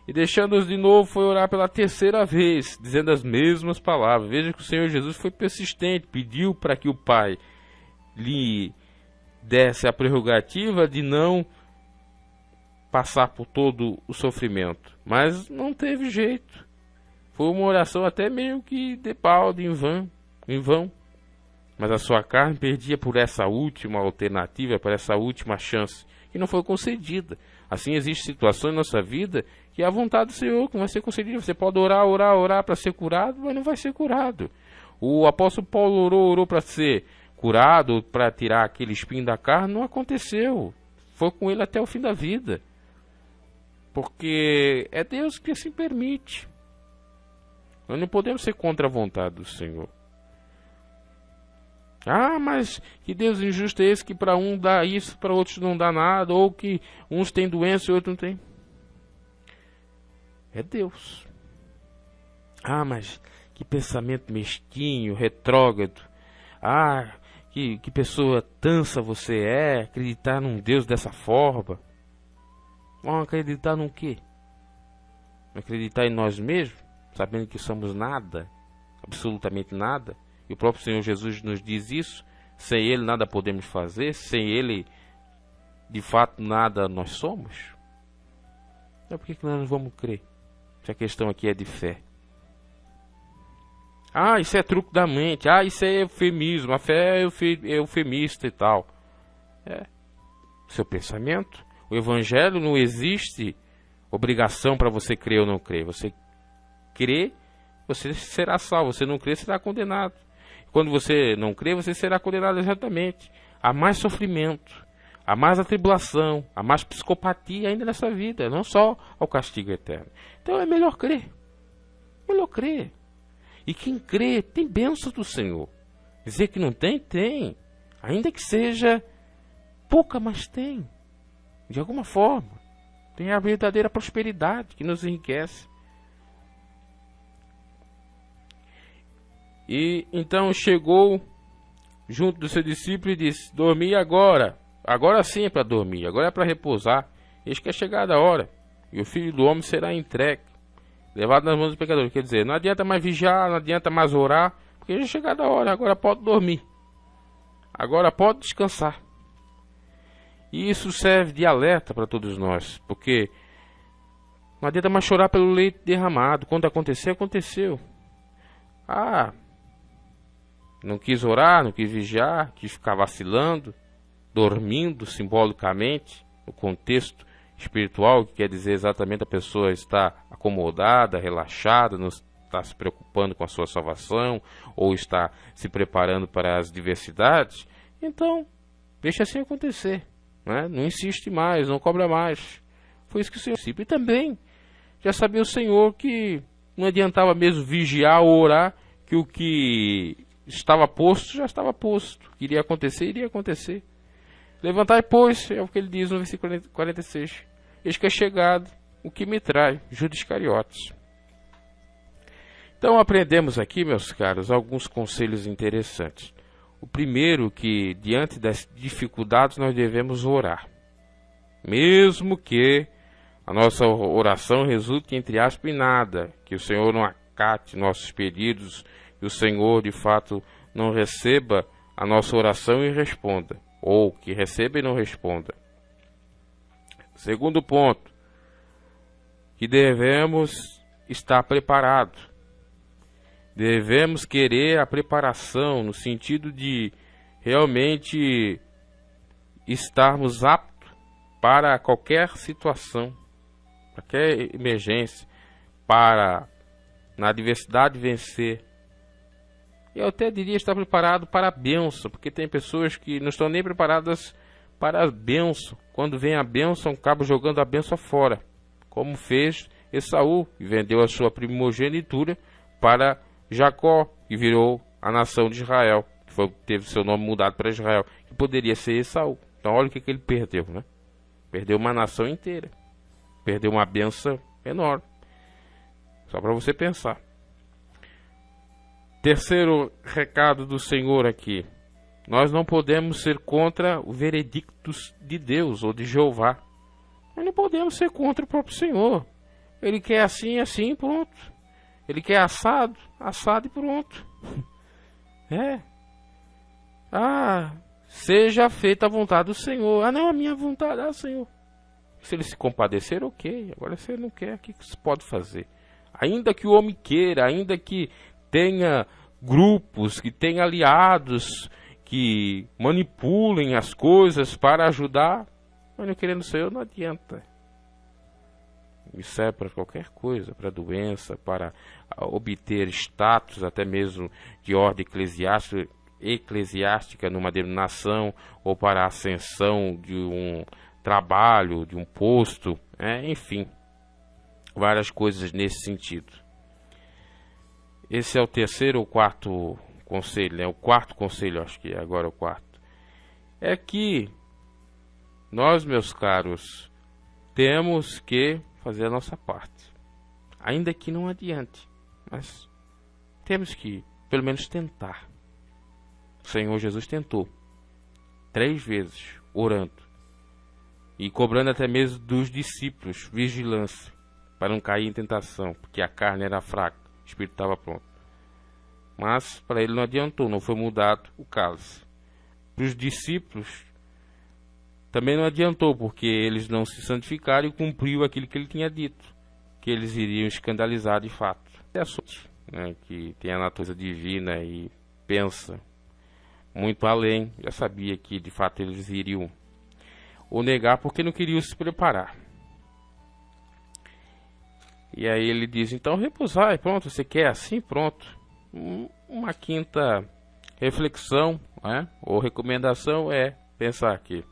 E deixando-os de novo, foi orar pela terceira vez, dizendo as mesmas palavras. Veja que o Senhor Jesus foi persistente, pediu para que o Pai lhe desse a prerrogativa de não passar por todo o sofrimento. Mas não teve jeito. Foi uma oração até meio que de balde, em vão. Mas a sua carne perdia por essa última alternativa, por essa última chance, que não foi concedida. Assim, existem situações na nossa vida que é a vontade do Senhor que não vai ser concedida. Você pode orar para ser curado, mas não vai ser curado. O apóstolo Paulo orou para ser curado, para tirar aquele espinho da carne, não aconteceu. Foi com ele até o fim da vida. Porque é Deus que assim permite. Nós não podemos ser contra a vontade do Senhor. Ah, mas que Deus injusto é esse que para um dá isso, para outros não dá nada, ou que uns têm doença e outros não têm. É Deus. Ah, mas que pensamento mesquinho, retrógrado. Ah, que pessoa tansa você é, acreditar num Deus dessa forma. Vamos acreditar num quê? Acreditar em nós mesmos, sabendo que somos nada, absolutamente nada. E o próprio Senhor Jesus nos diz isso. Sem Ele nada podemos fazer. Sem Ele, de fato, nada nós somos. Então por que nós não vamos crer? Se a questão aqui é de fé. Ah, isso é truque da mente. Ah, isso é eufemismo. A fé é eufemista e tal. É seu pensamento. O Evangelho não existe obrigação para você crer ou não crer. Você crê, você será salvo. Você não crê, será condenado. Quando você não crê, você será condenado exatamente a mais sofrimento, a mais atribulação, a mais psicopatia ainda nessa vida, não só ao castigo eterno. Então é melhor crer. Melhor crer. E quem crê tem bênção do Senhor. Dizer que não tem, tem. Ainda que seja pouca, mas tem. De alguma forma. Tem a verdadeira prosperidade que nos enriquece. E então chegou junto do seu discípulo e disse: dormi agora. Agora sim é para dormir, agora é para repousar. Eis que é chegada a hora, e o Filho do Homem será entregue, levado nas mãos dos pecadores. Quer dizer, não adianta mais vigiar, não adianta mais orar, porque já é chegada a hora, agora pode dormir. Agora pode descansar. E isso serve de alerta para todos nós, porque não adianta mais chorar pelo leite derramado. Quando acontecer, aconteceu. Não quis orar, não quis vigiar, quis ficar vacilando, dormindo simbolicamente, no contexto espiritual, que quer dizer exatamente a pessoa estar acomodada, relaxada, não está se preocupando com a sua salvação, ou está se preparando para as diversidades. Então, deixa assim acontecer, né? Não insiste mais, não cobra mais. Foi isso que o Senhor disse. E também, já sabia o Senhor que não adiantava mesmo vigiar ou orar, que o que estava posto, já estava posto. Que iria acontecer, iria acontecer. Levantai, pois, é o que ele diz no versículo 46. Eis que é chegado o que me trai, Judas Iscariotes. Então aprendemos aqui, meus caros, alguns conselhos interessantes. O primeiro, que diante das dificuldades nós devemos orar. Mesmo que a nossa oração resulte, entre aspas, em nada, que o Senhor não acate nossos pedidos, que o Senhor, de fato, não receba a nossa oração e responda, ou que receba e não responda. Segundo ponto, que devemos estar preparados. Devemos querer a preparação, no sentido de realmente estarmos aptos para qualquer situação, qualquer emergência, para, na adversidade, vencer. Eu até diria estar preparado para a bênção, porque tem pessoas que não estão nem preparadas para a bênção. Quando vem a bênção, acaba jogando a bênção fora, como fez Esaú, e vendeu a sua primogenitura para Jacó, que virou a nação de Israel, que teve seu nome mudado para Israel, que poderia ser Esaú. Então olha o que ele perdeu, né? Perdeu uma nação inteira, perdeu uma bênção enorme. Só para você pensar. Terceiro recado do Senhor aqui: nós não podemos ser contra o veredicto de Deus ou de Jeová. Nós não podemos ser contra o próprio Senhor. Ele quer assim, assim, pronto. Ele quer assado, assado e pronto. Seja feita a vontade do Senhor. Não, a minha vontade, Senhor. Se ele se compadecer, ok. Agora, se ele não quer, o que se pode fazer? Ainda que o homem queira, ainda que tenha grupos, que tenha aliados, que manipulem as coisas para ajudar, mas não querendo o Senhor, não adianta. Isso é para qualquer coisa, para doença, para obter status, até mesmo de ordem eclesiástica numa denominação, ou para a ascensão de um trabalho, de um posto, enfim, várias coisas nesse sentido. Esse é o terceiro ou quarto conselho, né? O quarto conselho, acho que agora é o quarto. É que nós, meus caros, temos que fazer a nossa parte. Ainda que não adiante, mas temos que, pelo menos, tentar. O Senhor Jesus tentou 3 vezes, orando e cobrando até mesmo dos discípulos vigilância, para não cair em tentação, porque a carne era fraca, o espírito estava pronto. Mas para ele não adiantou, não foi mudado o cálice. Para os discípulos também não adiantou, porque eles não se santificaram e cumpriu aquilo que ele tinha dito, que eles iriam escandalizar de fato. É a sorte, né, que tem a natureza divina e pensa muito além, já sabia que de fato eles iriam o negar porque não queriam se preparar. E aí ele diz: então repousai, pronto, você quer assim, pronto. Uma quinta reflexão, ou recomendação é pensar que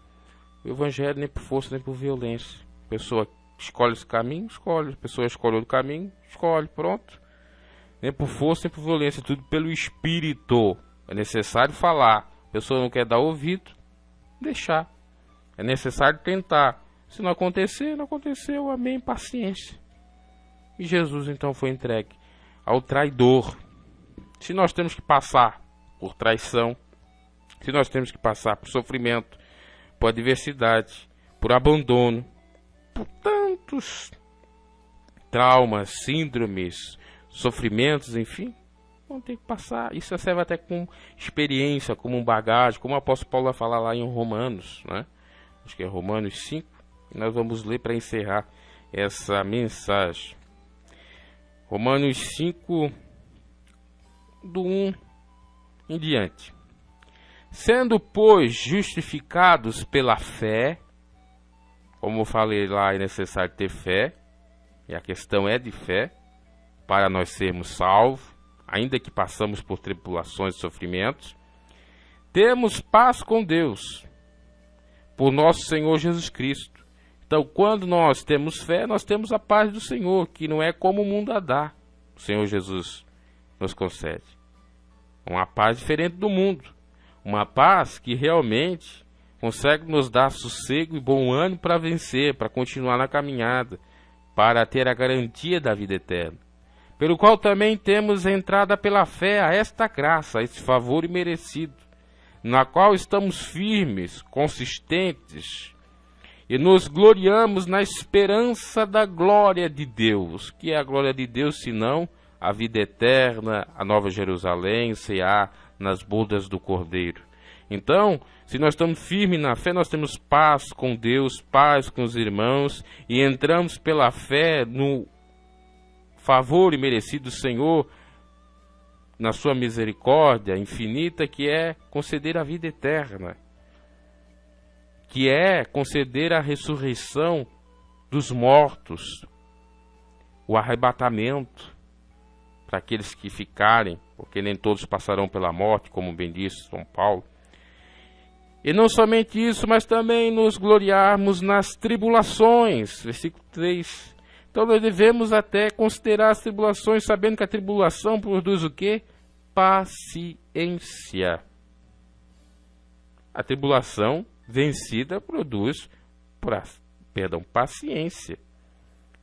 o evangelho nem por força nem por violência. A pessoa escolhe esse caminho, escolhe. A pessoa escolhe outro caminho, escolhe, pronto. Nem por força nem por violência, tudo pelo Espírito. É necessário falar. A pessoa não quer dar ouvido, deixar. É necessário tentar. Se não acontecer, não aconteceu, amém, paciência. E Jesus então foi entregue ao traidor. Se nós temos que passar por traição, Se nós temos que passar por sofrimento, por adversidade, por abandono, por tantos traumas, síndromes, sofrimentos, enfim, vamos ter que passar. Isso serve até como experiência, como um bagagem, como o apóstolo Paulo vai falar lá em Romanos, né? Acho que é Romanos 5, e nós vamos ler para encerrar essa mensagem. Romanos 5, do 1 em diante. Sendo, pois, justificados pela fé, como eu falei lá, é necessário ter fé, e a questão é de fé, para nós sermos salvos, ainda que passamos por tribulações e sofrimentos, temos paz com Deus, por nosso Senhor Jesus Cristo. Então, quando nós temos fé, nós temos a paz do Senhor, que não é como o mundo a dá. O Senhor Jesus nos concede uma paz diferente do mundo, uma paz que realmente consegue nos dar sossego e bom ânimo para vencer, para continuar na caminhada, para ter a garantia da vida eterna, pelo qual também temos entrada pela fé a esta graça, a esse favor imerecido, na qual estamos firmes, consistentes, e nos gloriamos na esperança da glória de Deus. Que é a glória de Deus, senão a vida eterna, a nova Jerusalém, cear nas bodas do Cordeiro. Então, se nós estamos firmes na fé, nós temos paz com Deus, paz com os irmãos, e entramos pela fé no favor imerecido do Senhor, na sua misericórdia infinita, que é conceder a vida eterna, que é conceder a ressurreição dos mortos, o arrebatamento para aqueles que ficarem, porque nem todos passarão pela morte, como bem disse São Paulo. E não somente isso, mas também nos gloriarmos nas tribulações, versículo 3. Então nós devemos até considerar as tribulações, sabendo que a tribulação produz o quê? Paciência. A tribulação vencida produz, paciência.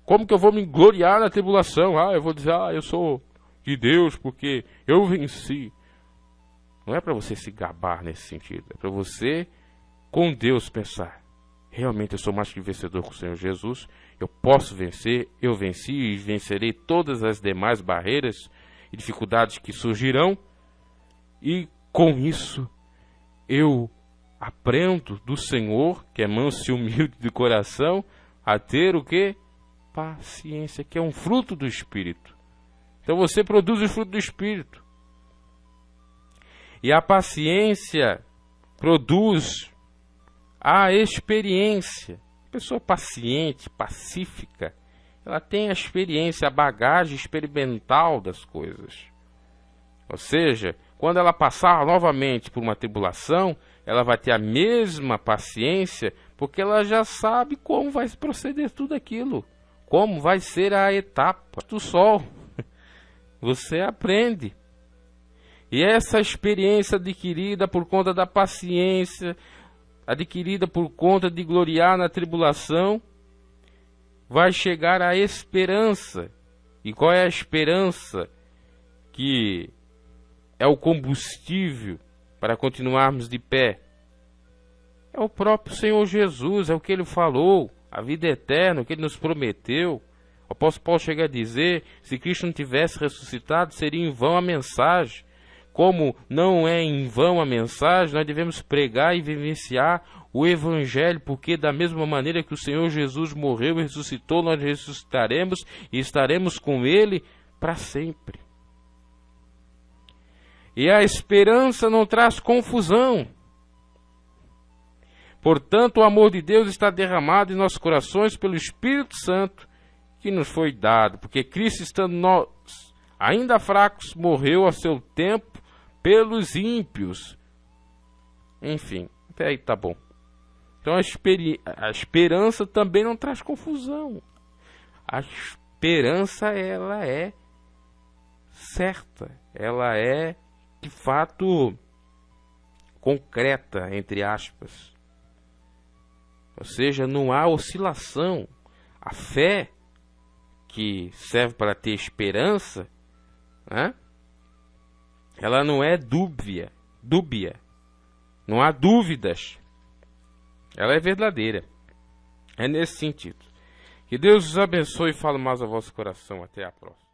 Como que eu vou me gloriar na tribulação? Eu vou dizer, eu sou de Deus porque eu venci. Não é para você se gabar nesse sentido, é para você, com Deus, pensar: realmente eu sou mais que vencedor com o Senhor Jesus, eu posso vencer, eu venci e vencerei todas as demais barreiras e dificuldades que surgirão, e com isso eu aprendo do Senhor, que é manso e humilde de coração, a ter o quê? Paciência, que é um fruto do Espírito. Então você produz o fruto do Espírito. E a paciência produz a experiência. A pessoa paciente, pacífica, ela tem a experiência, a bagagem experimental das coisas. Ou seja, quando ela passar novamente por uma tribulação, ela vai ter a mesma paciência, porque ela já sabe como vai proceder tudo aquilo, como vai ser a etapa do sol. Você aprende. E essa experiência adquirida por conta da paciência, adquirida por conta de gloriar na tribulação, vai chegar à esperança. E qual é a esperança? Que é o combustível para continuarmos de pé. É o próprio Senhor Jesus, é o que Ele falou, a vida eterna, o que Ele nos prometeu. O apóstolo Paulo chega a dizer: se Cristo não tivesse ressuscitado, seria em vão a mensagem. Como não é em vão a mensagem, nós devemos pregar e vivenciar o Evangelho, porque da mesma maneira que o Senhor Jesus morreu e ressuscitou, nós ressuscitaremos e estaremos com Ele para sempre. E a esperança não traz confusão. Portanto, o amor de Deus está derramado em nossos corações pelo Espírito Santo que nos foi dado, porque Cristo, estando nós ainda fracos, morreu a seu tempo pelos ímpios. Enfim, até aí tá bom. Então a esperança também não traz confusão. A esperança, ela é certa, ela é de fato concreta, entre aspas. Ou seja, não há oscilação. A fé que serve para ter esperança, né? Ela não é dúbia. Não há dúvidas. Ela é verdadeira. É nesse sentido. Que Deus os abençoe e fale mais ao vosso coração. Até a próxima.